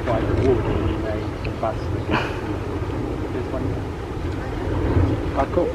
quite rewarding in a robust There's one there. Cool.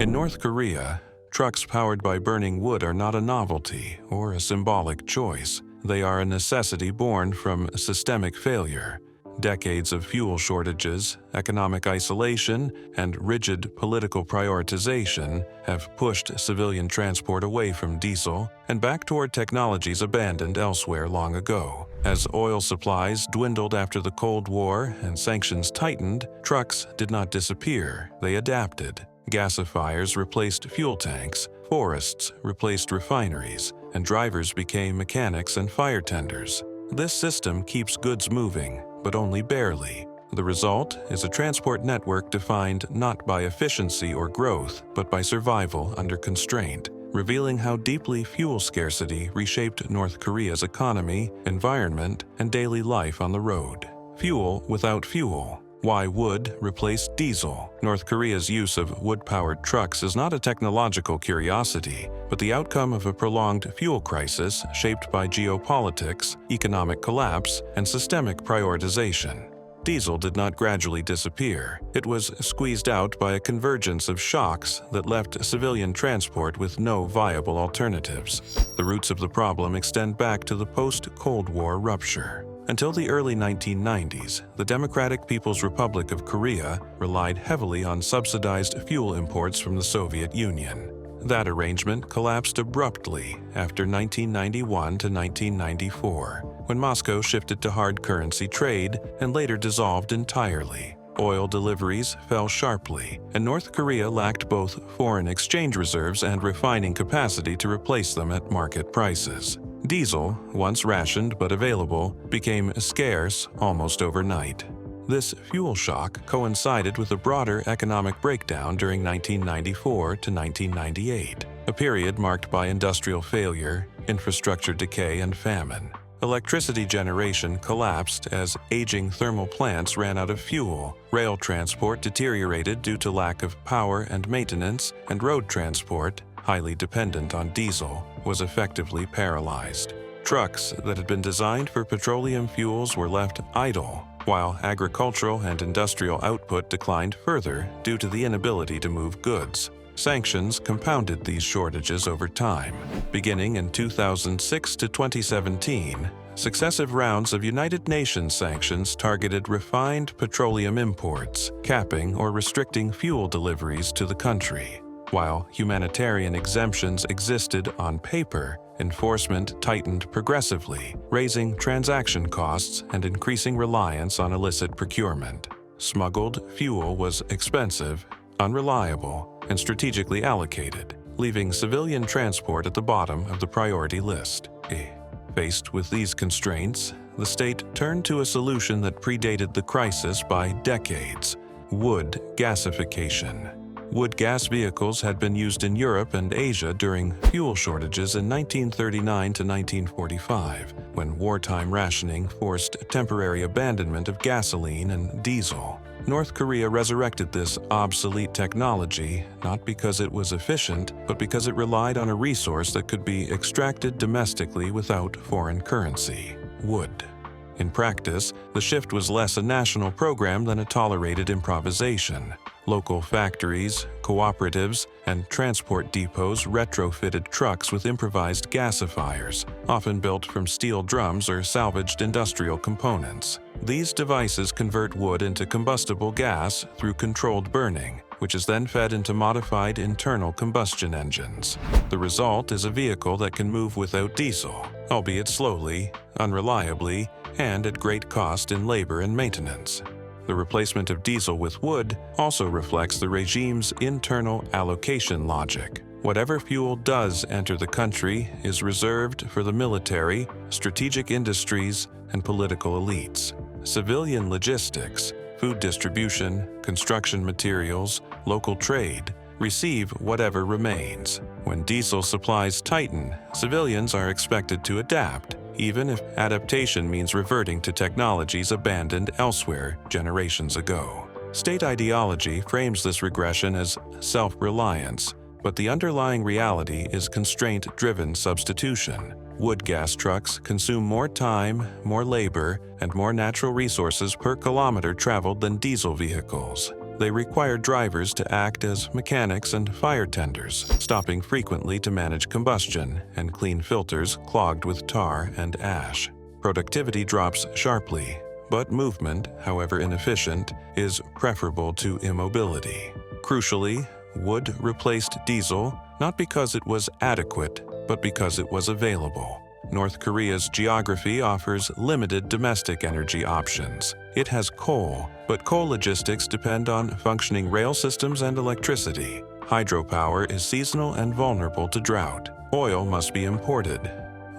In North Korea, trucks powered by burning wood are not a novelty or a symbolic choice. They are a necessity born from systemic failure. Decades of fuel shortages, economic isolation, and rigid political prioritization have pushed civilian transport away from diesel and back toward technologies abandoned elsewhere long ago. As oil supplies dwindled after the Cold War and sanctions tightened, trucks did not disappear, they adapted. Gasifiers replaced fuel tanks, forests replaced refineries, and drivers became mechanics and fire tenders. This system keeps goods moving, but only barely. The result is a transport network defined not by efficiency or growth, but by survival under constraint, revealing how deeply fuel scarcity reshaped North Korea's economy, environment, and daily life on the road. Fuel without fuel. Why wood replaced diesel. North Korea's use of wood-powered trucks is not a technological curiosity, but the outcome of a prolonged fuel crisis shaped by geopolitics, economic collapse, and systemic prioritization. Diesel did not gradually disappear. It was squeezed out by a convergence of shocks that left civilian transport with no viable alternatives. The roots of the problem extend back to the post-Cold War rupture. Until the early 1990s, the Democratic People's Republic of Korea relied heavily on subsidized fuel imports from the Soviet Union. That arrangement collapsed abruptly after 1991 to 1994, when Moscow shifted to hard currency trade and later dissolved entirely. Oil deliveries fell sharply, and North Korea lacked both foreign exchange reserves and refining capacity to replace them at market prices. Diesel, once rationed but available, became scarce almost overnight. This fuel shock coincided with a broader economic breakdown during 1994 to 1998, a period marked by industrial failure, infrastructure decay, and famine. Electricity generation collapsed as aging thermal plants ran out of fuel, rail transport deteriorated due to lack of power and maintenance, and road transport, highly dependent on diesel, was effectively paralyzed. Trucks that had been designed for petroleum fuels were left idle, while agricultural and industrial output declined further due to the inability to move goods. Sanctions compounded these shortages over time. Beginning in 2006 to 2017, successive rounds of United Nations sanctions targeted refined petroleum imports, capping or restricting fuel deliveries to the country. While humanitarian exemptions existed on paper, enforcement tightened progressively, raising transaction costs and increasing reliance on illicit procurement. Smuggled fuel was expensive, unreliable, and strategically allocated, leaving civilian transport at the bottom of the priority list. Faced with these constraints, the state turned to a solution that predated the crisis by decades: wood gasification. Wood gas vehicles had been used in Europe and Asia during fuel shortages in 1939 to 1945, when wartime rationing forced temporary abandonment of gasoline and diesel. North Korea resurrected this obsolete technology not because it was efficient, but because it relied on a resource that could be extracted domestically without foreign currency: wood. In practice, the shift was less a national program than a tolerated improvisation. Local factories, cooperatives, and transport depots retrofitted trucks with improvised gasifiers, often built from steel drums or salvaged industrial components. These devices convert wood into combustible gas through controlled burning, which is then fed into modified internal combustion engines. The result is a vehicle that can move without diesel, albeit slowly, unreliably, and at great cost in labor and maintenance. The replacement of diesel with wood also reflects the regime's internal allocation logic. Whatever fuel does enter the country is reserved for the military, strategic industries, and political elites. Civilian logistics, food distribution, construction materials, local trade, receive whatever remains. When diesel supplies tighten, civilians are expected to adapt, even if adaptation means reverting to technologies abandoned elsewhere generations ago. State ideology frames this regression as self-reliance, but the underlying reality is constraint-driven substitution. Wood gas trucks consume more time, more labor, and more natural resources per kilometer traveled than diesel vehicles. They require drivers to act as mechanics and fire tenders, stopping frequently to manage combustion and clean filters clogged with tar and ash. Productivity drops sharply, but movement, however inefficient, is preferable to immobility. Crucially, wood replaced diesel not because it was adequate, but because it was available. North Korea's geography offers limited domestic energy options. It has coal, but coal logistics depend on functioning rail systems and electricity. Hydropower is seasonal and vulnerable to drought. Oil must be imported.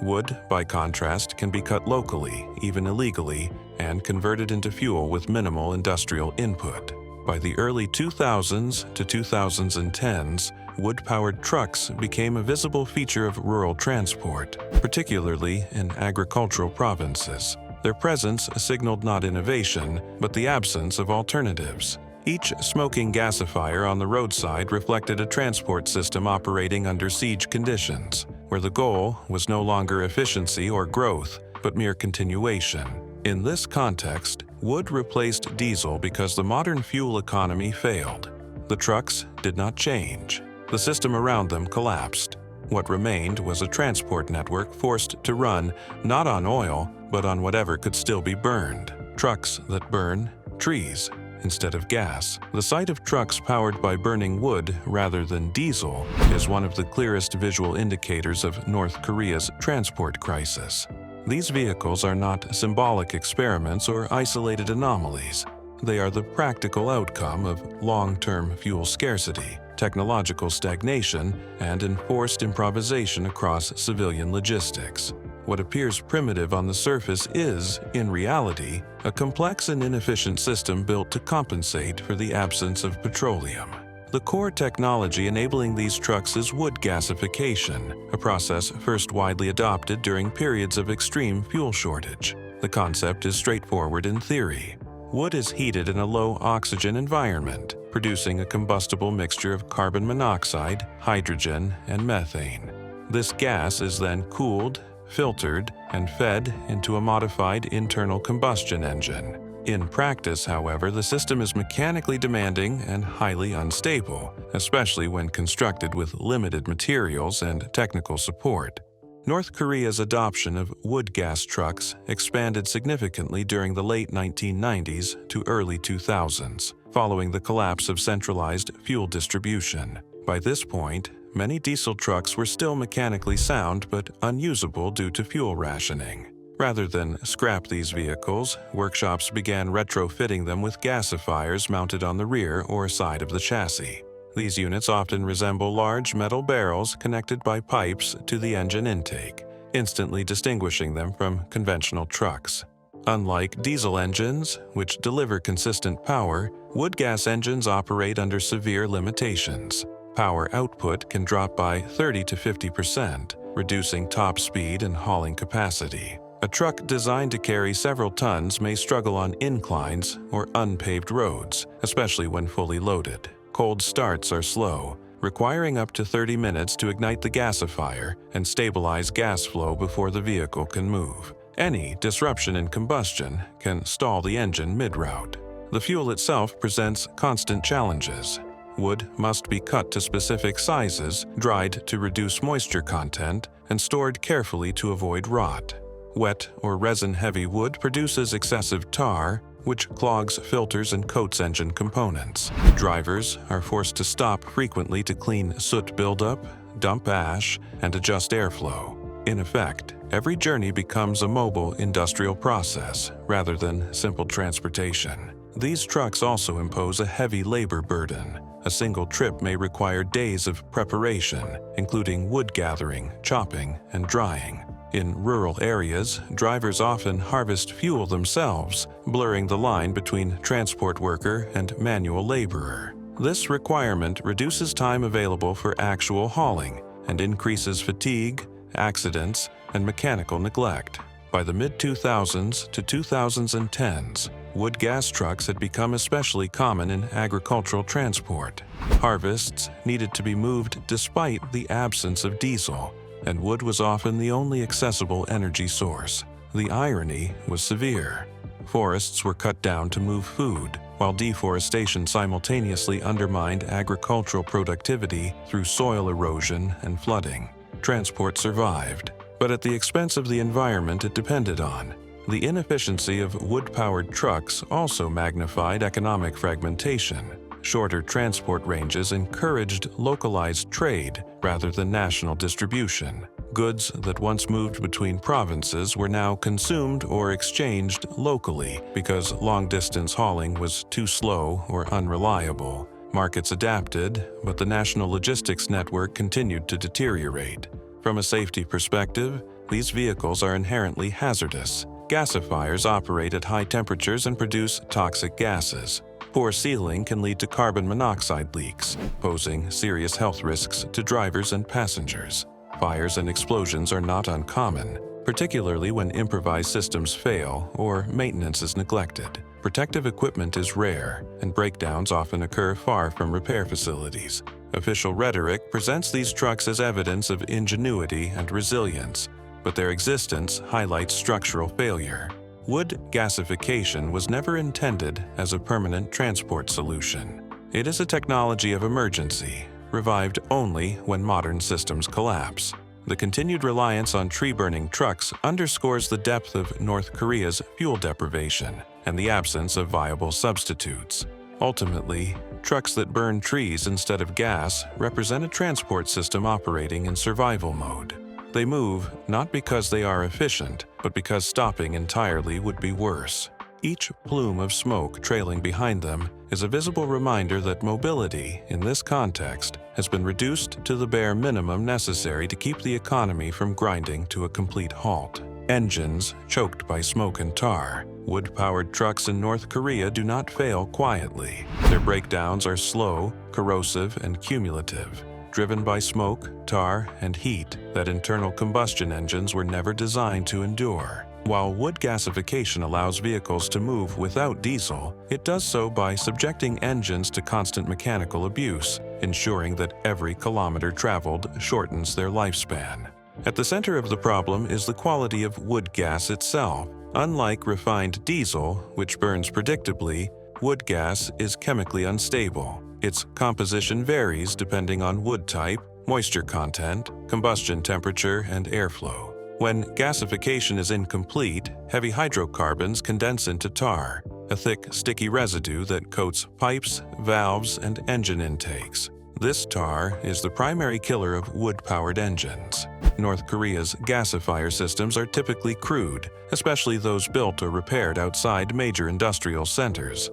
Wood, by contrast, can be cut locally, even illegally, and converted into fuel with minimal industrial input. By the early 2000s to 2010s, wood-powered trucks became a visible feature of rural transport, particularly in agricultural provinces. Their presence signaled not innovation, but the absence of alternatives. Each smoking gasifier on the roadside reflected a transport system operating under siege conditions, where the goal was no longer efficiency or growth, but mere continuation. In this context, wood replaced diesel because the modern fuel economy failed. The trucks did not change. The system around them collapsed. What remained was a transport network forced to run not on oil, but on whatever could still be burned. Trucks that burn trees instead of gas. The sight of trucks powered by burning wood rather than diesel is one of the clearest visual indicators of North Korea's transport crisis. These vehicles are not symbolic experiments or isolated anomalies. They are the practical outcome of long-term fuel scarcity, technological stagnation, and enforced improvisation across civilian logistics. What appears primitive on the surface is, in reality, a complex and inefficient system built to compensate for the absence of petroleum. The core technology enabling these trucks is wood gasification, a process first widely adopted during periods of extreme fuel shortage. The concept is straightforward in theory. Wood is heated in a low-oxygen environment, producing a combustible mixture of carbon monoxide, hydrogen, and methane. This gas is then cooled, filtered, and fed into a modified internal combustion engine. In practice, however, the system is mechanically demanding and highly unstable, especially when constructed with limited materials and technical support. North Korea's adoption of wood gas trucks expanded significantly during the late 1990s to early 2000s, following the collapse of centralized fuel distribution. By this point, many diesel trucks were still mechanically sound but unusable due to fuel rationing. Rather than scrap these vehicles, workshops began retrofitting them with gasifiers mounted on the rear or side of the chassis. These units often resemble large metal barrels connected by pipes to the engine intake, instantly distinguishing them from conventional trucks. Unlike diesel engines, which deliver consistent power, wood gas engines operate under severe limitations. Power output can drop by 30 to 50%, reducing top speed and hauling capacity. A truck designed to carry several tons may struggle on inclines or unpaved roads, especially when fully loaded. Cold starts are slow, requiring up to 30 minutes to ignite the gasifier and stabilize gas flow before the vehicle can move. Any disruption in combustion can stall the engine mid-route. The fuel itself presents constant challenges. Wood must be cut to specific sizes, dried to reduce moisture content, and stored carefully to avoid rot. Wet or resin-heavy wood produces excessive tar, which clogs filters and coats engine components. Drivers are forced to stop frequently to clean soot buildup, dump ash, and adjust airflow. In effect, every journey becomes a mobile industrial process rather than simple transportation. These trucks also impose a heavy labor burden. A single trip may require days of preparation, including wood gathering, chopping, and drying. In rural areas, drivers often harvest fuel themselves, blurring the line between transport worker and manual laborer. This requirement reduces time available for actual hauling and increases fatigue, accidents, and mechanical neglect. By the mid-2000s to 2010s, wood gas trucks had become especially common in agricultural transport. Harvests needed to be moved despite the absence of diesel, and wood was often the only accessible energy source. The irony was severe. Forests were cut down to move food, while deforestation simultaneously undermined agricultural productivity through soil erosion and flooding. Transport survived, but at the expense of the environment it depended on. The inefficiency of wood-powered trucks also magnified economic fragmentation. Shorter transport ranges encouraged localized trade rather than national distribution. Goods that once moved between provinces were now consumed or exchanged locally because long-distance hauling was too slow or unreliable. Markets adapted, but the national logistics network continued to deteriorate. From a safety perspective, these vehicles are inherently hazardous. Gasifiers operate at high temperatures and produce toxic gases. Poor sealing can lead to carbon monoxide leaks, posing serious health risks to drivers and passengers. Fires and explosions are not uncommon, particularly when improvised systems fail or maintenance is neglected. Protective equipment is rare, and breakdowns often occur far from repair facilities. Official rhetoric presents these trucks as evidence of ingenuity and resilience, but their existence highlights structural failure. Wood gasification was never intended as a permanent transport solution. It is a technology of emergency, revived only when modern systems collapse. The continued reliance on tree-burning trucks underscores the depth of North Korea's fuel deprivation and the absence of viable substitutes. Ultimately, trucks that burn trees instead of gas represent a transport system operating in survival mode. They move not because they are efficient, but because stopping entirely would be worse. Each plume of smoke trailing behind them is a visible reminder that mobility, in this context, has been reduced to the bare minimum necessary to keep the economy from grinding to a complete halt. Engines choked by smoke and tar. Wood-powered trucks in North Korea do not fail quietly. Their breakdowns are slow, corrosive, and cumulative, driven by smoke, tar, and heat that internal combustion engines were never designed to endure. While wood gasification allows vehicles to move without diesel, it does so by subjecting engines to constant mechanical abuse, ensuring that every kilometer traveled shortens their lifespan. At the center of the problem is the quality of wood gas itself. Unlike refined diesel, which burns predictably, wood gas is chemically unstable. Its composition varies depending on wood type, moisture content, combustion temperature, and airflow. When gasification is incomplete, heavy hydrocarbons condense into tar, a thick, sticky residue that coats pipes, valves, and engine intakes. This tar is the primary killer of wood-powered engines. North Korea's gasifier systems are typically crude, especially those built or repaired outside major industrial centers.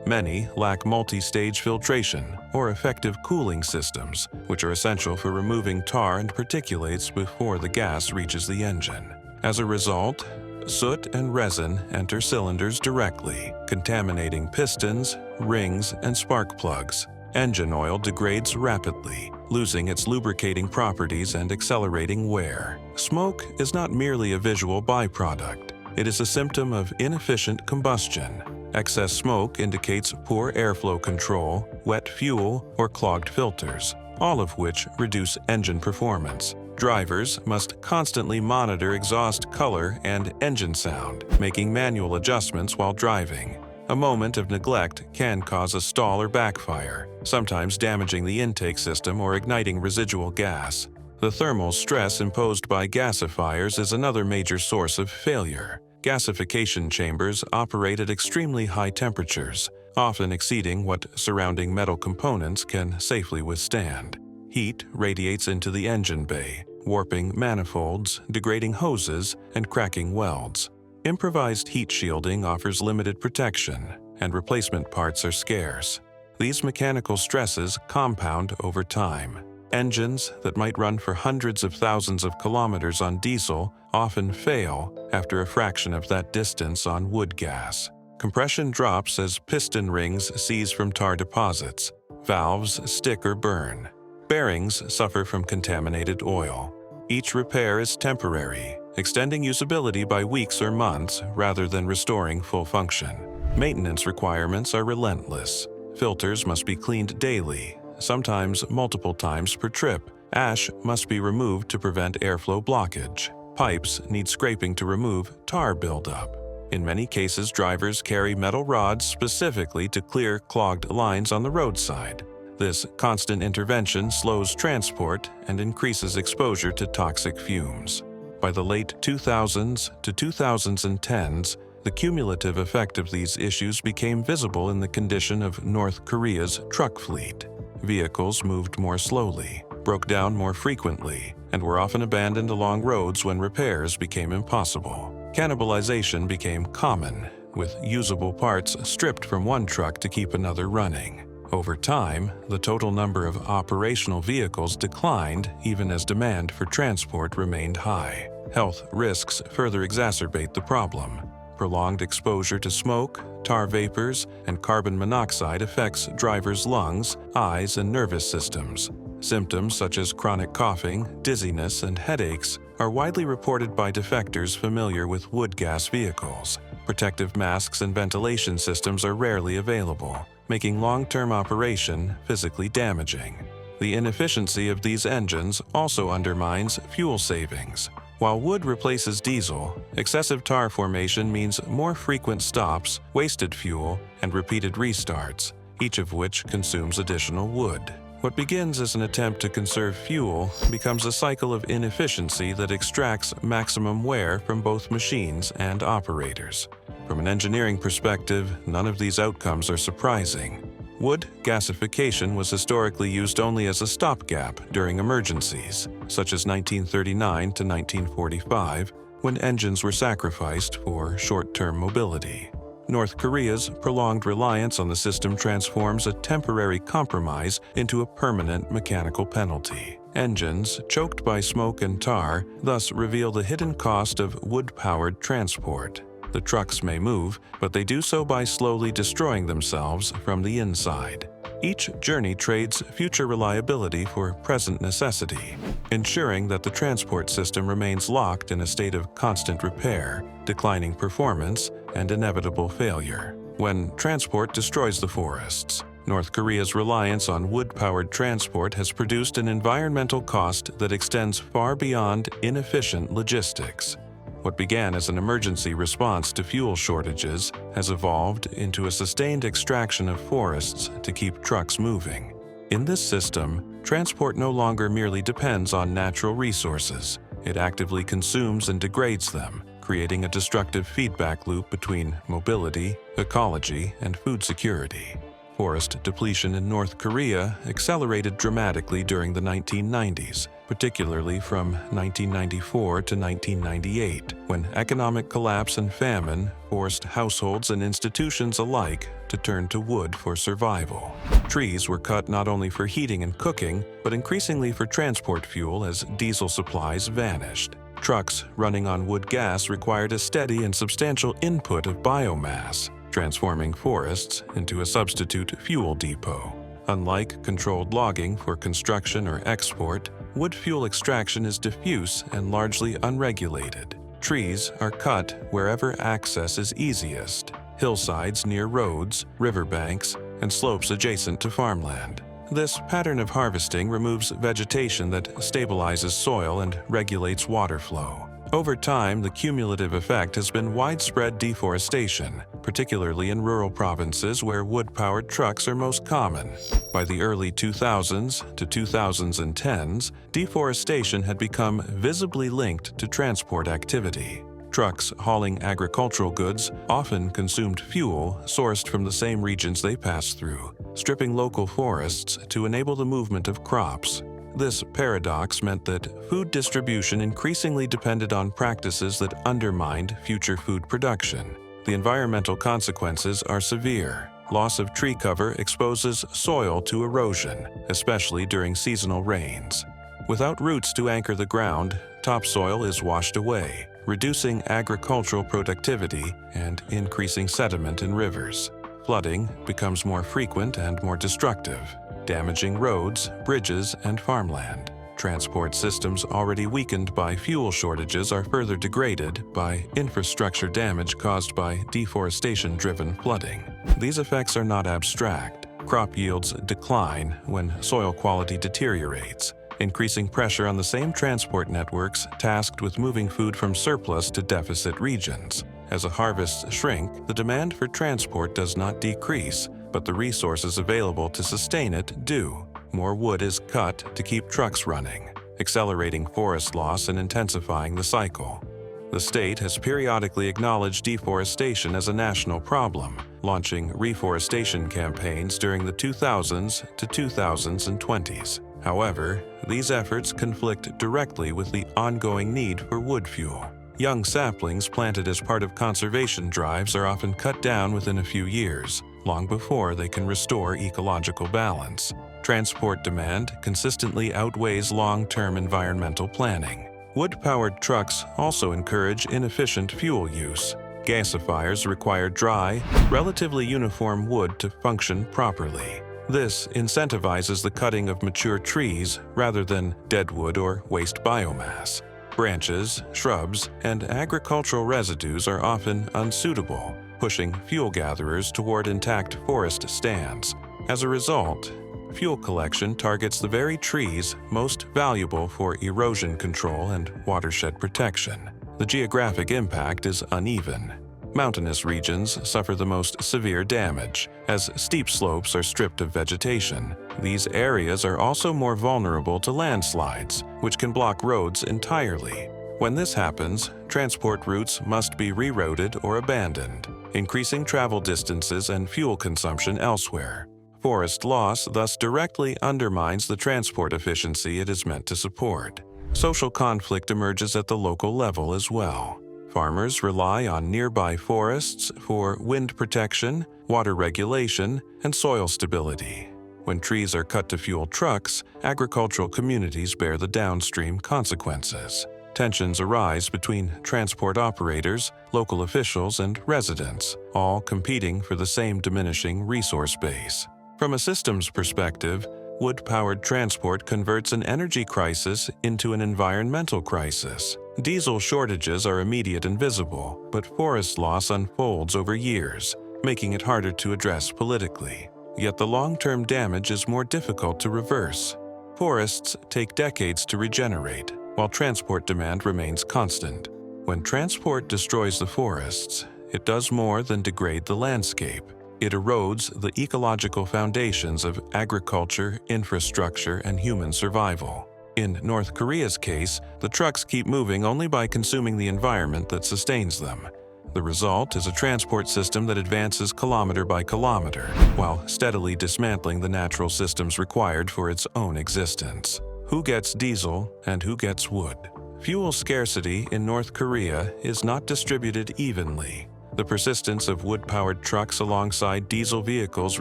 Many lack multi-stage filtration or effective cooling systems, which are essential for removing tar and particulates before the gas reaches the engine. As a result, soot and resin enter cylinders directly, contaminating pistons, rings, and spark plugs. Engine oil degrades rapidly, losing its lubricating properties and accelerating wear. Smoke is not merely a visual byproduct. It is a symptom of inefficient combustion. Excess smoke indicates poor airflow control, wet fuel, or clogged filters, all of which reduce engine performance. Drivers must constantly monitor exhaust color and engine sound, making manual adjustments while driving. A moment of neglect can cause a stall or backfire, sometimes damaging the intake system or igniting residual gas. The thermal stress imposed by gasifiers is another major source of failure. Gasification chambers operate at extremely high temperatures, often exceeding what surrounding metal components can safely withstand. Heat radiates into the engine bay, warping manifolds, degrading hoses, and cracking welds. Improvised heat shielding offers limited protection, and replacement parts are scarce. These mechanical stresses compound over time. Engines that might run for hundreds of thousands of kilometers on diesel often fail after a fraction of that distance on wood gas. Compression drops as piston rings seize from tar deposits. Valves stick or burn. Bearings suffer from contaminated oil. Each repair is temporary, extending usability by weeks or months rather than restoring full function. Maintenance requirements are relentless. Filters must be cleaned daily, sometimes multiple times per trip. Ash must be removed to prevent airflow blockage. Pipes need scraping to remove tar buildup. In many cases, drivers carry metal rods specifically to clear clogged lines on the roadside. This constant intervention slows transport and increases exposure to toxic fumes. By the late 2000s to 2010s, the cumulative effect of these issues became visible in the condition of North Korea's truck fleet. Vehicles moved more slowly, broke down more frequently, and were often abandoned along roads when repairs became impossible. Cannibalization became common, with usable parts stripped from one truck to keep another running. Over time, the total number of operational vehicles declined even as demand for transport remained high. Health risks further exacerbate the problem. Prolonged exposure to smoke, tar vapors, and carbon monoxide affects drivers' lungs, eyes, and nervous systems. Symptoms such as chronic coughing, dizziness, and headaches are widely reported by defectors familiar with wood gas vehicles. Protective masks and ventilation systems are rarely available, making long-term operation physically damaging. The inefficiency of these engines also undermines fuel savings. While wood replaces diesel, excessive tar formation means more frequent stops, wasted fuel, and repeated restarts, each of which consumes additional wood. What begins as an attempt to conserve fuel becomes a cycle of inefficiency that extracts maximum wear from both machines and operators. From an engineering perspective, none of these outcomes are surprising. Wood gasification was historically used only as a stopgap during emergencies, such as 1939 to 1945, when engines were sacrificed for short-term mobility. North Korea's prolonged reliance on the system transforms a temporary compromise into a permanent mechanical penalty. Engines, choked by smoke and tar, thus reveal the hidden cost of wood-powered transport. The trucks may move, but they do so by slowly destroying themselves from the inside. Each journey trades future reliability for present necessity, ensuring that the transport system remains locked in a state of constant repair, declining performance, and inevitable failure. When transport destroys the forests, North Korea's reliance on wood-powered transport has produced an environmental cost that extends far beyond inefficient logistics. What began as an emergency response to fuel shortages has evolved into a sustained extraction of forests to keep trucks moving. In this system, transport no longer merely depends on natural resources. It actively consumes and degrades them, creating a destructive feedback loop between mobility, ecology, and food security. Forest depletion in North Korea accelerated dramatically during the 1990s, particularly from 1994 to 1998, when economic collapse and famine forced households and institutions alike to turn to wood for survival. Trees were cut not only for heating and cooking, but increasingly for transport fuel as diesel supplies vanished. Trucks running on wood gas required a steady and substantial input of biomass, transforming forests into a substitute fuel depot. Unlike controlled logging for construction or export, wood fuel extraction is diffuse and largely unregulated. Trees are cut wherever access is easiest: hillsides near roads, riverbanks, and slopes adjacent to farmland. This pattern of harvesting removes vegetation that stabilizes soil and regulates water flow. Over time, the cumulative effect has been widespread deforestation, particularly in rural provinces where wood-powered trucks are most common. By the early 2000s to 2010s, deforestation had become visibly linked to transport activity. Trucks hauling agricultural goods often consumed fuel sourced from the same regions they passed through, stripping local forests to enable the movement of crops. This paradox meant that food distribution increasingly depended on practices that undermined future food production. The environmental consequences are severe. Loss of tree cover exposes soil to erosion, especially during seasonal rains. Without roots to anchor the ground, topsoil is washed away, reducing agricultural productivity and increasing sediment in rivers. Flooding becomes more frequent and more destructive, damaging roads, bridges, and farmland. Transport systems already weakened by fuel shortages are further degraded by infrastructure damage caused by deforestation-driven flooding. These effects are not abstract. Crop yields decline when soil quality deteriorates, increasing pressure on the same transport networks tasked with moving food from surplus to deficit regions. As the harvests shrink, the demand for transport does not decrease, but the resources available to sustain it do. More wood is cut to keep trucks running, accelerating forest loss and intensifying the cycle. The state has periodically acknowledged deforestation as a national problem, launching reforestation campaigns during the 2000s to 2020s. However, these efforts conflict directly with the ongoing need for wood fuel. Young saplings planted as part of conservation drives are often cut down within a few years, long before they can restore ecological balance. Transport demand consistently outweighs long-term environmental planning. Wood-powered trucks also encourage inefficient fuel use. Gasifiers require dry, relatively uniform wood to function properly. This incentivizes the cutting of mature trees rather than deadwood or waste biomass. Branches, shrubs, and agricultural residues are often unsuitable, pushing fuel gatherers toward intact forest stands. As a result, fuel collection targets the very trees most valuable for erosion control and watershed protection. The geographic impact is uneven. Mountainous regions suffer the most severe damage, as steep slopes are stripped of vegetation. These areas are also more vulnerable to landslides, which can block roads entirely. When this happens, transport routes must be rerouted or abandoned, increasing travel distances and fuel consumption elsewhere. Forest loss thus directly undermines the transport efficiency it is meant to support. Social conflict emerges at the local level as well. Farmers rely on nearby forests for wind protection, water regulation, and soil stability. When trees are cut to fuel trucks, agricultural communities bear the downstream consequences. Tensions arise between transport operators, local officials, and residents, all competing for the same diminishing resource base. From a systems perspective, wood-powered transport converts an energy crisis into an environmental crisis. Diesel shortages are immediate and visible, but forest loss unfolds over years, making it harder to address politically. Yet the long-term damage is more difficult to reverse. Forests take decades to regenerate, while transport demand remains constant. When transport destroys the forests, it does more than degrade the landscape. It erodes the ecological foundations of agriculture, infrastructure, and human survival. In North Korea's case, the trucks keep moving only by consuming the environment that sustains them. The result is a transport system that advances kilometer by kilometer, while steadily dismantling the natural systems required for its own existence. Who gets diesel and who gets wood? Fuel scarcity in North Korea is not distributed evenly. The persistence of wood-powered trucks alongside diesel vehicles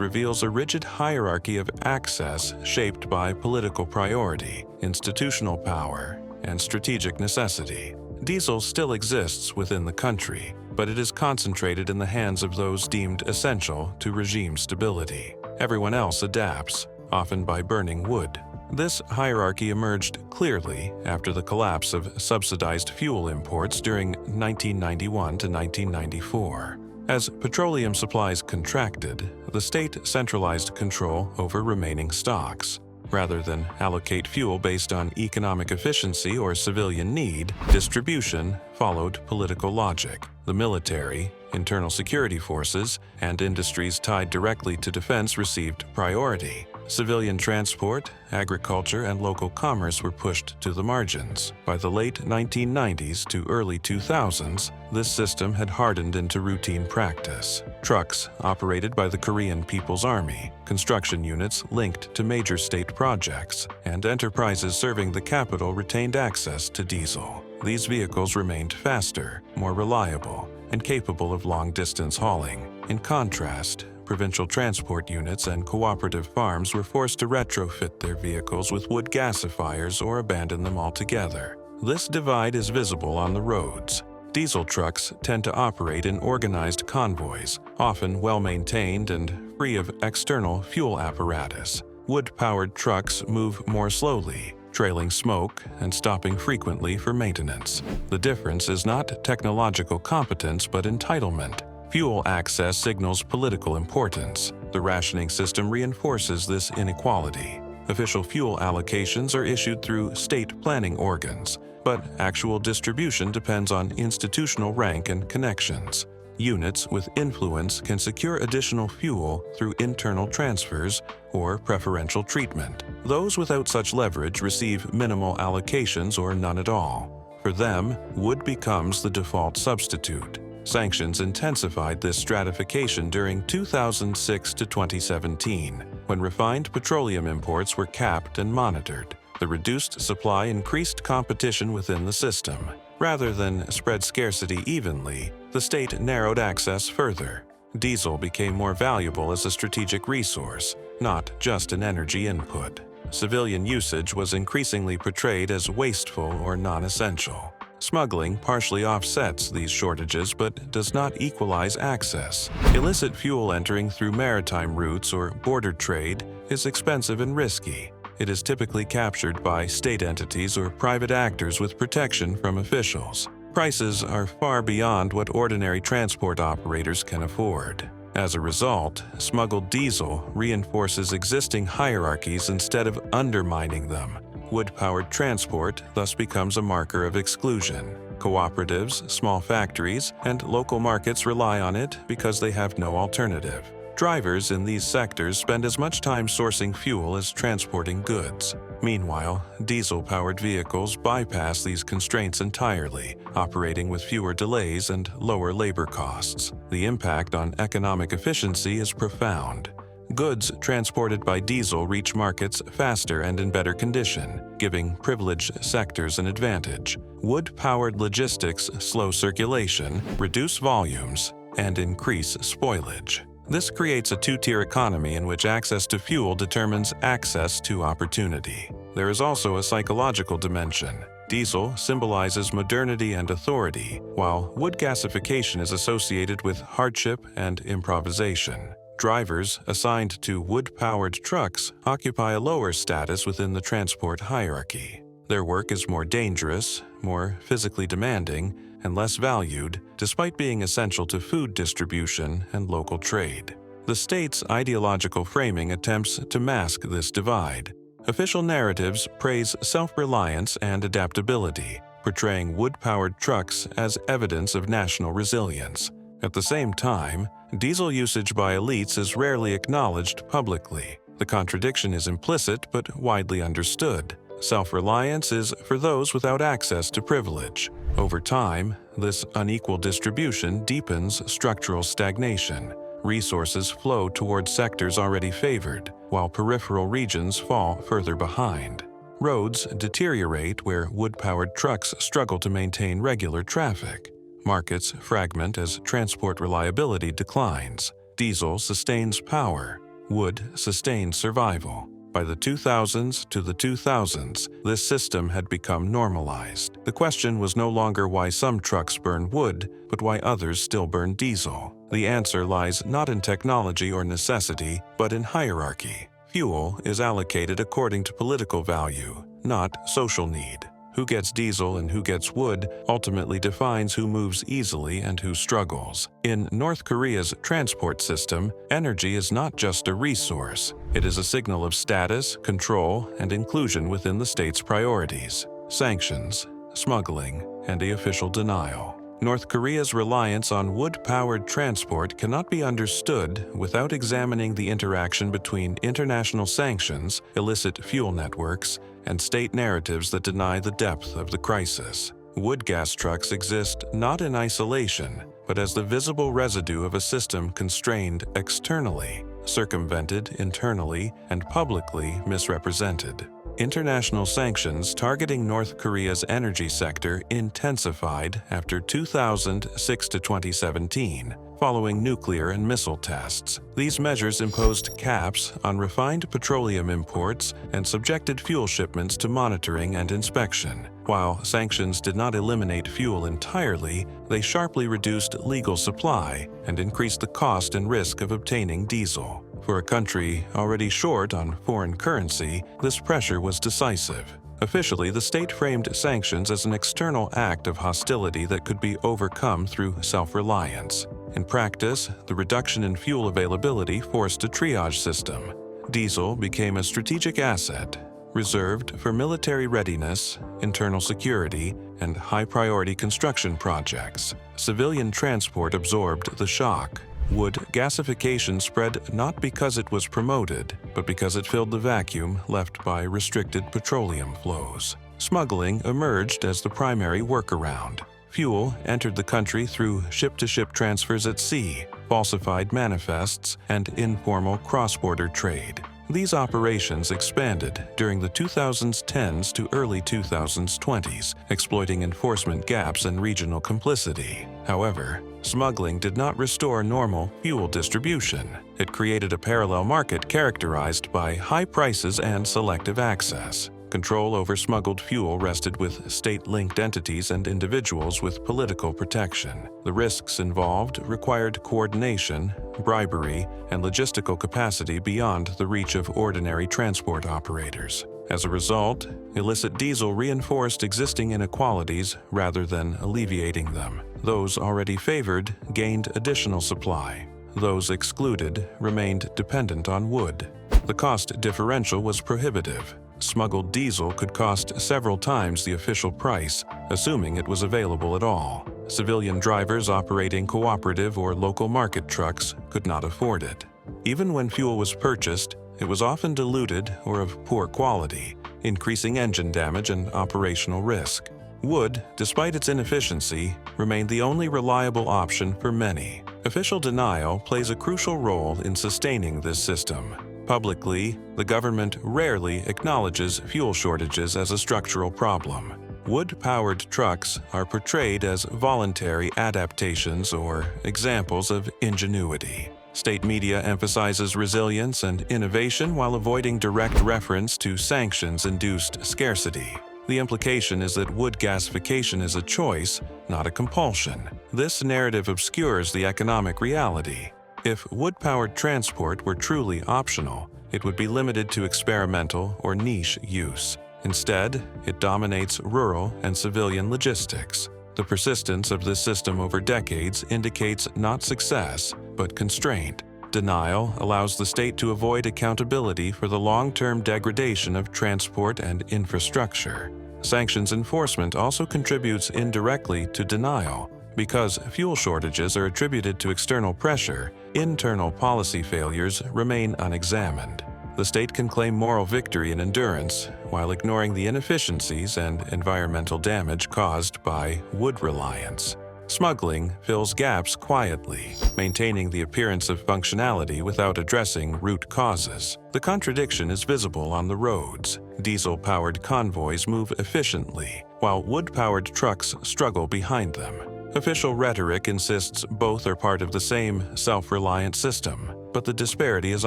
reveals a rigid hierarchy of access shaped by political priority, institutional power, and strategic necessity. Diesel still exists within the country, but it is concentrated in the hands of those deemed essential to regime stability. Everyone else adapts, often by burning wood. This hierarchy emerged clearly after the collapse of subsidized fuel imports during 1991 to 1994. As petroleum supplies contracted, the state centralized control over remaining stocks. Rather than allocate fuel based on economic efficiency or civilian need, distribution followed political logic. The military, internal security forces, and industries tied directly to defense received priority. Civilian transport, agriculture, and local commerce were pushed to the margins. By the late 1990s to early 2000s, this system had hardened into routine practice. Trucks operated by the Korean People's Army, construction units linked to major state projects, and enterprises serving the capital retained access to diesel. These vehicles remained faster, more reliable, and capable of long-distance hauling. In contrast, provincial transport units and cooperative farms were forced to retrofit their vehicles with wood gasifiers or abandon them altogether. This divide is visible on the roads. Diesel trucks tend to operate in organized convoys, often well-maintained and free of external fuel apparatus. Wood-powered trucks move more slowly, trailing smoke and stopping frequently for maintenance. The difference is not technological competence but entitlement. Fuel access signals political importance. The rationing system reinforces this inequality. Official fuel allocations are issued through state planning organs, but actual distribution depends on institutional rank and connections. Units with influence can secure additional fuel through internal transfers or preferential treatment. Those without such leverage receive minimal allocations or none at all. For them, wood becomes the default substitute. Sanctions intensified this stratification during 2006 to 2017, when refined petroleum imports were capped and monitored. The reduced supply increased competition within the system. Rather than spread scarcity evenly, the state narrowed access further. Diesel became more valuable as a strategic resource, not just an energy input. Civilian usage was increasingly portrayed as wasteful or non-essential. Smuggling partially offsets these shortages but does not equalize access. Illicit fuel entering through maritime routes or border trade is expensive and risky. It is typically captured by state entities or private actors with protection from officials. Prices are far beyond what ordinary transport operators can afford. As a result, smuggled diesel reinforces existing hierarchies instead of undermining them. Wood-powered transport thus becomes a marker of exclusion. Cooperatives, small factories, and local markets rely on it because they have no alternative. Drivers in these sectors spend as much time sourcing fuel as transporting goods. Meanwhile, diesel-powered vehicles bypass these constraints entirely, operating with fewer delays and lower labor costs. The impact on economic efficiency is profound. Goods transported by diesel reach markets faster and in better condition, giving privileged sectors an advantage. Wood-powered logistics slow circulation, reduce volumes, and increase spoilage. This creates a two-tier economy in which access to fuel determines access to opportunity. There is also a psychological dimension. Diesel symbolizes modernity and authority, while wood gasification is associated with hardship and improvisation. Drivers assigned to wood-powered trucks occupy a lower status within the transport hierarchy. Their work is more dangerous, more physically demanding, and less valued, despite being essential to food distribution and local trade. The state's ideological framing attempts to mask this divide. Official narratives praise self-reliance and adaptability, portraying wood-powered trucks as evidence of national resilience. At the same time, diesel usage by elites is rarely acknowledged publicly. The contradiction is implicit but widely understood. Self-reliance is for those without access to privilege. Over time, this unequal distribution deepens structural stagnation. Resources flow towards sectors already favored, while peripheral regions fall further behind. Roads deteriorate where wood-powered trucks struggle to maintain regular traffic. Markets fragment as transport reliability declines. Diesel sustains power. Wood sustains survival. By the 2000s to the 2000s, this system had become normalized. The question was no longer why some trucks burn wood, but why others still burn diesel. The answer lies not in technology or necessity, but in hierarchy. Fuel is allocated according to political value, not social need. Who gets diesel and who gets wood ultimately defines who moves easily and who struggles. In North Korea's transport system, energy is not just a resource. It is a signal of status, control, and inclusion within the state's priorities: sanctions, smuggling, and the official denial. North Korea's reliance on wood-powered transport cannot be understood without examining the interaction between international sanctions, illicit fuel networks, and state narratives that deny the depth of the crisis. Wood gas trucks exist not in isolation, but as the visible residue of a system constrained externally, circumvented internally, and publicly misrepresented. International sanctions targeting North Korea's energy sector intensified after 2006 to 2017, following nuclear and missile tests. These measures imposed caps on refined petroleum imports and subjected fuel shipments to monitoring and inspection. While sanctions did not eliminate fuel entirely, they sharply reduced legal supply and increased the cost and risk of obtaining diesel. For a country already short on foreign currency, this pressure was decisive. Officially, the state framed sanctions as an external act of hostility that could be overcome through self-reliance. In practice, the reduction in fuel availability forced a triage system. Diesel became a strategic asset, reserved for military readiness, internal security, and high-priority construction projects. Civilian transport absorbed the shock. Wood gasification spread not because it was promoted, but because it filled the vacuum left by restricted petroleum flows. Smuggling emerged as the primary workaround. Fuel entered the country through ship-to-ship transfers at sea, falsified manifests, and informal cross-border trade. These operations expanded during the 2010s to early 2020s, exploiting enforcement gaps and regional complicity. However, smuggling did not restore normal fuel distribution. It created a parallel market characterized by high prices and selective access. Control over smuggled fuel rested with state-linked entities and individuals with political protection. The risks involved required coordination, bribery, and logistical capacity beyond the reach of ordinary transport operators. As a result, illicit diesel reinforced existing inequalities rather than alleviating them. Those already favored gained additional supply. Those excluded remained dependent on wood. The cost differential was prohibitive. Smuggled diesel could cost several times the official price, assuming it was available at all. Civilian drivers operating cooperative or local market trucks could not afford it. Even when fuel was purchased, it was often diluted or of poor quality, increasing engine damage and operational risk. Wood, despite its inefficiency, remained the only reliable option for many. Official denial plays a crucial role in sustaining this system. Publicly, the government rarely acknowledges fuel shortages as a structural problem. Wood-powered trucks are portrayed as voluntary adaptations or examples of ingenuity. State media emphasizes resilience and innovation while avoiding direct reference to sanctions-induced scarcity. The implication is that wood gasification is a choice, not a compulsion. This narrative obscures the economic reality. If wood-powered transport were truly optional, it would be limited to experimental or niche use. Instead, it dominates rural and civilian logistics. The persistence of this system over decades indicates not success, but constraint. Denial allows the state to avoid accountability for the long-term degradation of transport and infrastructure. Sanctions enforcement also contributes indirectly to denial. Because fuel shortages are attributed to external pressure, internal policy failures remain unexamined. The state can claim moral victory and endurance while ignoring the inefficiencies and environmental damage caused by wood reliance. Smuggling fills gaps quietly, maintaining the appearance of functionality without addressing root causes. The contradiction is visible on the roads. Diesel-powered convoys move efficiently, while wood-powered trucks struggle behind them. Official rhetoric insists both are part of the same self-reliant system, but the disparity is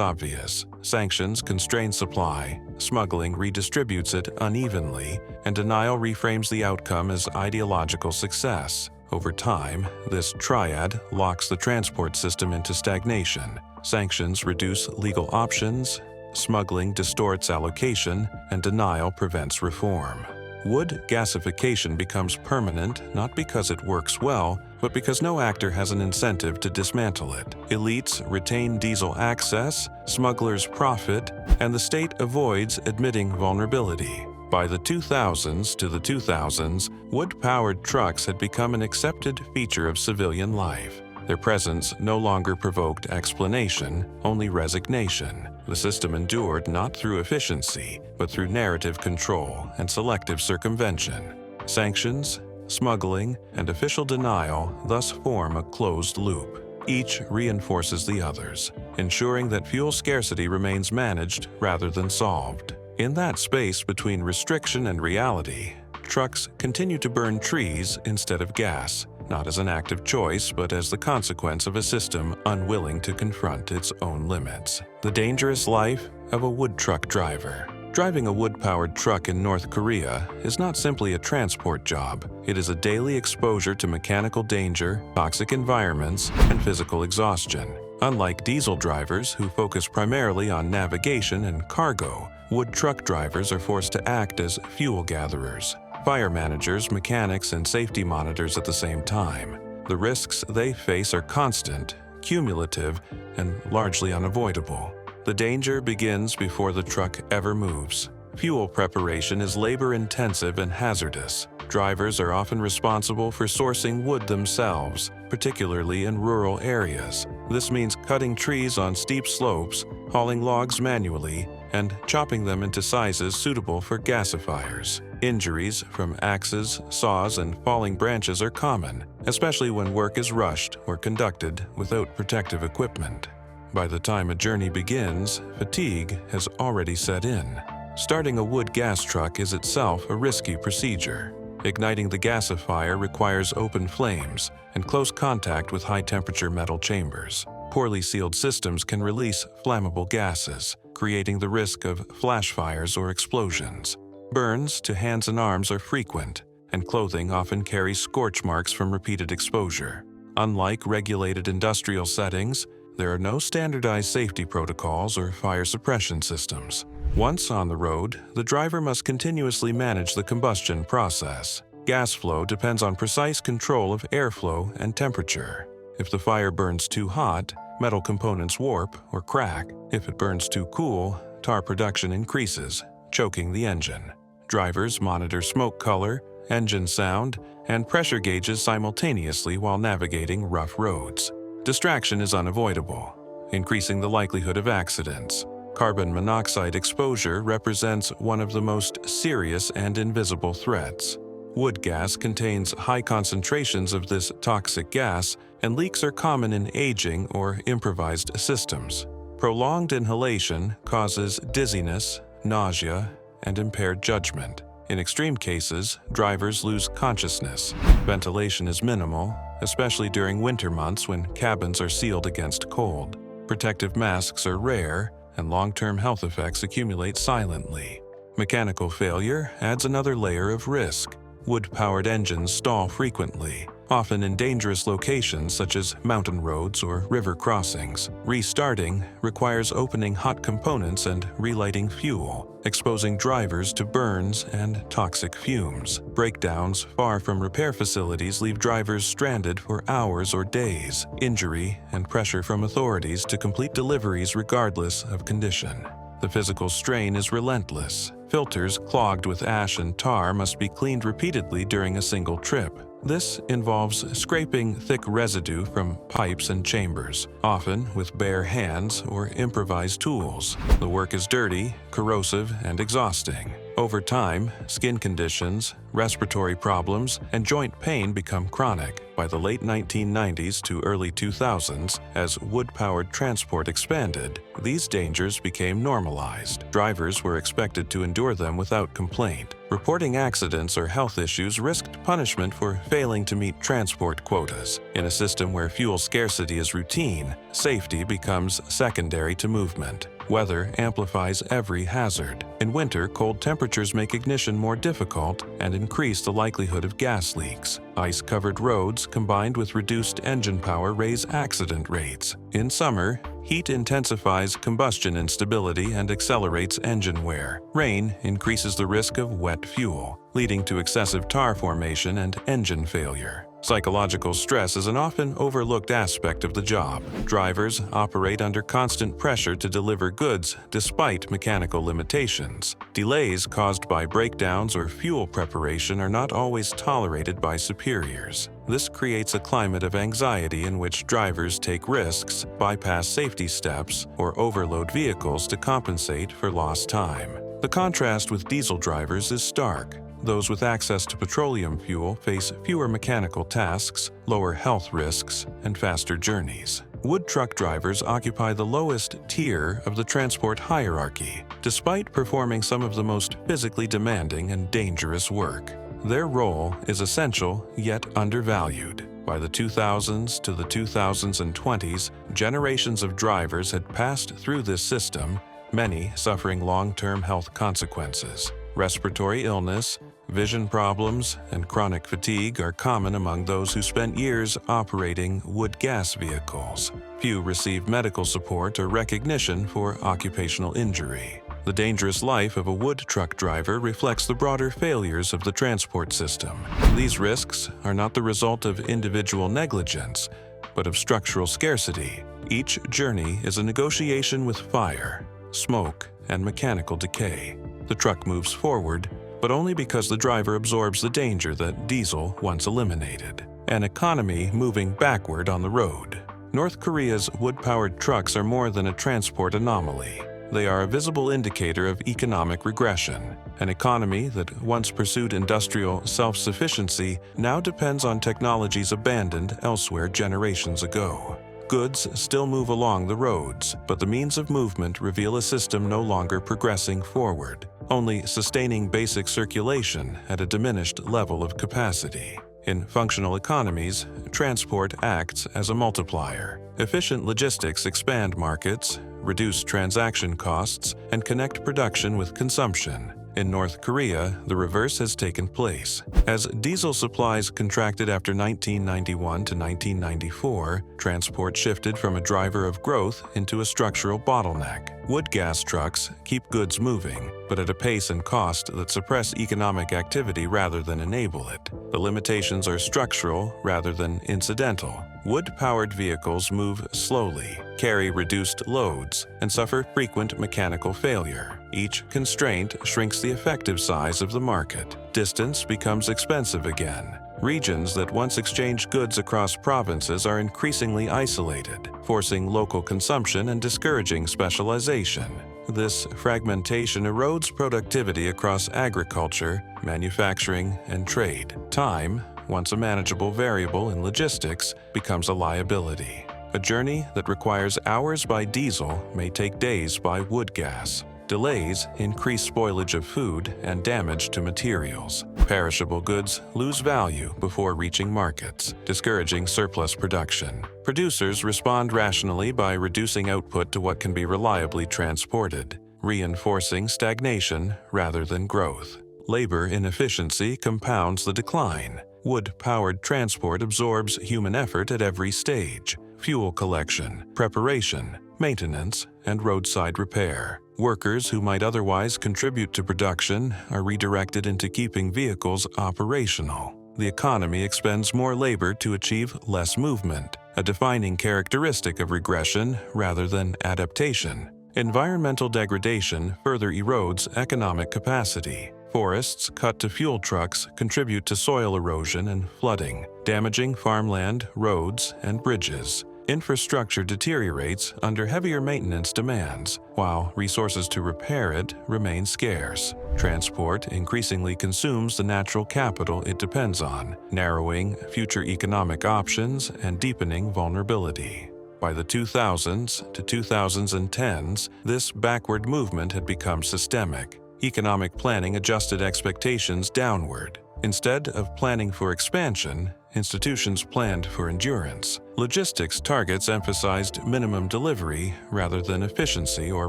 obvious. Sanctions constrain supply, smuggling redistributes it unevenly, and denial reframes the outcome as ideological success. Over time, this triad locks the transport system into stagnation. Sanctions reduce legal options, smuggling distorts allocation, and denial prevents reform. Wood gasification becomes permanent not because it works well, but because no actor has an incentive to dismantle it. Elites retain diesel access, smugglers profit, and the state avoids admitting vulnerability. By the 2000s, wood-powered trucks had become an accepted feature of civilian life. Their presence no longer provoked explanation, only resignation. The system endured not through efficiency, but through narrative control and selective circumvention. Sanctions, smuggling, and official denial thus form a closed loop. Each reinforces the others, ensuring that fuel scarcity remains managed rather than solved. In that space between restriction and reality, trucks continue to burn trees instead of gas, not as an active choice, but as the consequence of a system unwilling to confront its own limits. The dangerous life of a wood truck driver. Driving a wood-powered truck in North Korea is not simply a transport job. It is a daily exposure to mechanical danger, toxic environments, and physical exhaustion. Unlike diesel drivers who focus primarily on navigation and cargo, wood truck drivers are forced to act as fuel gatherers, fire managers, mechanics, and safety monitors at the same time. The risks they face are constant, cumulative, and largely unavoidable. The danger begins before the truck ever moves. Fuel preparation is labor-intensive and hazardous. Drivers are often responsible for sourcing wood themselves, particularly in rural areas. This means cutting trees on steep slopes, hauling logs manually, and chopping them into sizes suitable for gasifiers. Injuries from axes, saws, and falling branches are common, especially when work is rushed or conducted without protective equipment. By the time a journey begins, fatigue has already set in. Starting a wood gas truck is itself a risky procedure. Igniting the gasifier requires open flames and close contact with high-temperature metal chambers. Poorly sealed systems can release flammable gases, creating the risk of flash fires or explosions. Burns to hands and arms are frequent, and clothing often carries scorch marks from repeated exposure. Unlike regulated industrial settings, there are no standardized safety protocols or fire suppression systems. Once on the road, the driver must continuously manage the combustion process. Gas flow depends on precise control of airflow and temperature. If the fire burns too hot, metal components warp or crack. If it burns too cool, tar production increases, choking the engine. Drivers monitor smoke color, engine sound, and pressure gauges simultaneously while navigating rough roads. Distraction is unavoidable, increasing the likelihood of accidents. Carbon monoxide exposure represents one of the most serious and invisible threats. Wood gas contains high concentrations of this toxic gas, and leaks are common in aging or improvised systems. Prolonged inhalation causes dizziness, nausea, and impaired judgment. In extreme cases, drivers lose consciousness. Ventilation is minimal, especially during winter months when cabins are sealed against cold. Protective masks are rare, and long-term health effects accumulate silently. Mechanical failure adds another layer of risk. Wood-powered engines stall frequently, often in dangerous locations such as mountain roads or river crossings. Restarting requires opening hot components and relighting fuel, exposing drivers to burns and toxic fumes. Breakdowns far from repair facilities leave drivers stranded for hours or days. Injury and pressure from authorities to complete deliveries regardless of condition. The physical strain is relentless. Filters clogged with ash and tar must be cleaned repeatedly during a single trip. This involves scraping thick residue from pipes and chambers, often with bare hands or improvised tools. The work is dirty, corrosive, and exhausting. Over time, skin conditions, respiratory problems, and joint pain become chronic. By the late 1990s to early 2000s, as wood-powered transport expanded, these dangers became normalized. Drivers were expected to endure them without complaint. Reporting accidents or health issues risked punishment for failing to meet transport quotas. In a system where fuel scarcity is routine, safety becomes secondary to movement. Weather amplifies every hazard. In winter, cold temperatures make ignition more difficult and increase the likelihood of gas leaks. Ice-covered roads combined with reduced engine power raise accident rates. In summer, heat intensifies combustion instability and accelerates engine wear. Rain increases the risk of wet fuel, leading to excessive tar formation and engine failure. Psychological stress is an often overlooked aspect of the job. Drivers operate under constant pressure to deliver goods despite mechanical limitations. Delays caused by breakdowns or fuel preparation are not always tolerated by superiors. This creates a climate of anxiety in which drivers take risks, bypass safety steps, or overload vehicles to compensate for lost time. The contrast with diesel drivers is stark. Those with access to petroleum fuel face fewer mechanical tasks, lower health risks, and faster journeys. Wood truck drivers occupy the lowest tier of the transport hierarchy, despite performing some of the most physically demanding and dangerous work. Their role is essential yet undervalued. By the 2000s to the 2020s, generations of drivers had passed through this system, many suffering long-term health consequences. Respiratory illness, vision problems, and chronic fatigue are common among those who spent years operating wood gas vehicles. Few receive medical support or recognition for occupational injury. The dangerous life of a wood truck driver reflects the broader failures of the transport system. These risks are not the result of individual negligence, but of structural scarcity. Each journey is a negotiation with fire, smoke, and mechanical decay. The truck moves forward, but only because the driver absorbs the danger that diesel once eliminated. An economy moving backward on the road. North Korea's wood-powered trucks are more than a transport anomaly. They are a visible indicator of economic regression. An economy that once pursued industrial self-sufficiency now depends on technologies abandoned elsewhere generations ago. Goods still move along the roads, but the means of movement reveal a system no longer progressing forward, only sustaining basic circulation at a diminished level of capacity. In functional economies, transport acts as a multiplier. Efficient logistics expand markets, reduce transaction costs, and connect production with consumption. In North Korea, the reverse has taken place. As diesel supplies contracted after 1991 to 1994, transport shifted from a driver of growth into a structural bottleneck. Wood gas trucks keep goods moving, but at a pace and cost that suppress economic activity rather than enable it. The limitations are structural rather than incidental. Wood-powered vehicles move slowly, carry reduced loads, and suffer frequent mechanical failure. Each constraint shrinks the effective size of the market. Distance becomes expensive again. Regions that once exchanged goods across provinces are increasingly isolated, forcing local consumption and discouraging specialization. This fragmentation erodes productivity across agriculture, manufacturing, and trade. Time, once a manageable variable in logistics, becomes a liability. A journey that requires hours by diesel may take days by wood gas. Delays increase spoilage of food and damage to materials. Perishable goods lose value before reaching markets, discouraging surplus production. Producers respond rationally by reducing output to what can be reliably transported, reinforcing stagnation rather than growth. Labor inefficiency compounds the decline. Wood-powered transport absorbs human effort at every stage: fuel collection, preparation, maintenance, and roadside repair. Workers who might otherwise contribute to production are redirected into keeping vehicles operational. The economy expends more labor to achieve less movement, a defining characteristic of regression rather than adaptation. Environmental degradation further erodes economic capacity. Forests cut to fuel trucks contribute to soil erosion and flooding, damaging farmland, roads, and bridges. Infrastructure deteriorates under heavier maintenance demands, while resources to repair it remain scarce. Transport increasingly consumes the natural capital it depends on, narrowing future economic options and deepening vulnerability. By the 2000s to 2010s, this backward movement had become systemic. Economic planning adjusted expectations downward. Instead of planning for expansion, institutions planned for endurance. Logistics targets emphasized minimum delivery rather than efficiency or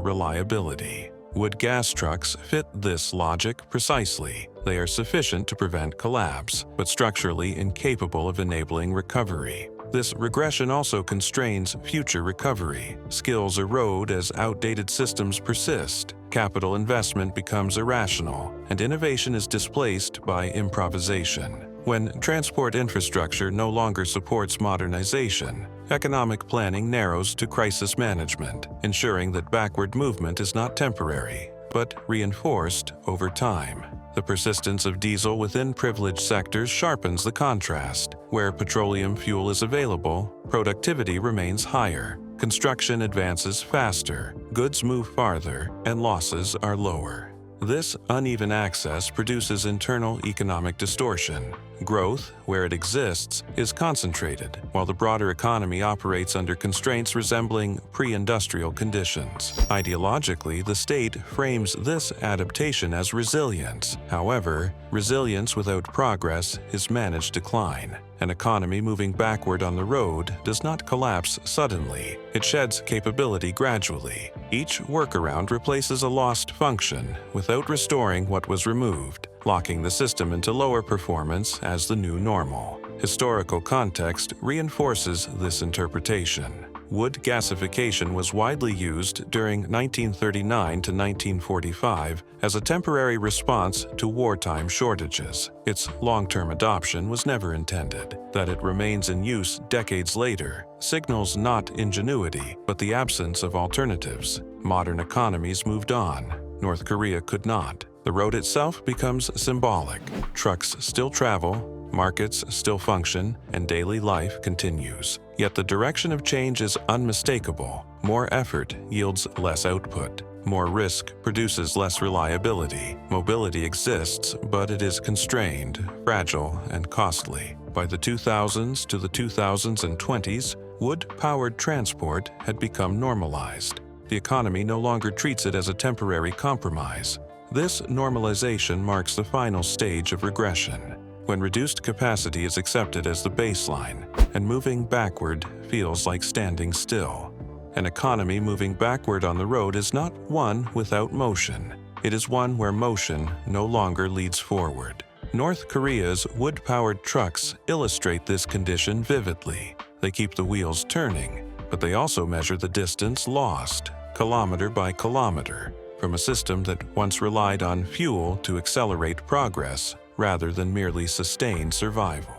reliability. Wood gas trucks fit this logic precisely. They are sufficient to prevent collapse, but structurally incapable of enabling recovery. This regression also constrains future recovery. Skills erode as outdated systems persist. Capital investment becomes irrational, and innovation is displaced by improvisation. When transport infrastructure no longer supports modernization, economic planning narrows to crisis management, ensuring that backward movement is not temporary, but reinforced over time. The persistence of diesel within privileged sectors sharpens the contrast. Where petroleum fuel is available, productivity remains higher, construction advances faster, goods move farther, and losses are lower. This uneven access produces internal economic distortion. Growth, where it exists, is concentrated, while the broader economy operates under constraints resembling pre-industrial conditions. Ideologically, the state frames this adaptation as resilience. However, resilience without progress is managed decline. An economy moving backward on the road does not collapse suddenly. It sheds capability gradually. Each workaround replaces a lost function without restoring what was removed, locking the system into lower performance as the new normal. Historical context reinforces this interpretation. Wood gasification was widely used during 1939 to 1945 as a temporary response to wartime shortages. Its long-term adoption was never intended. That it remains in use decades later signals not ingenuity, but the absence of alternatives. Modern economies moved on. North Korea could not. The road itself becomes symbolic. Trucks still travel, markets still function, and daily life continues. Yet the direction of change is unmistakable. More effort yields less output. More risk produces less reliability. Mobility exists, but it is constrained, fragile, and costly. By the 2000s to the 2020s, wood-powered transport had become normalized. The economy no longer treats it as a temporary compromise. This normalization marks the final stage of regression, when reduced capacity is accepted as the baseline, and moving backward feels like standing still. An economy moving backward on the road is not one without motion. It is one where motion no longer leads forward. North Korea's wood-powered trucks illustrate this condition vividly. They keep the wheels turning, but they also measure the distance lost, kilometer by kilometer, from a system that once relied on fuel to accelerate progress rather than merely sustain survival.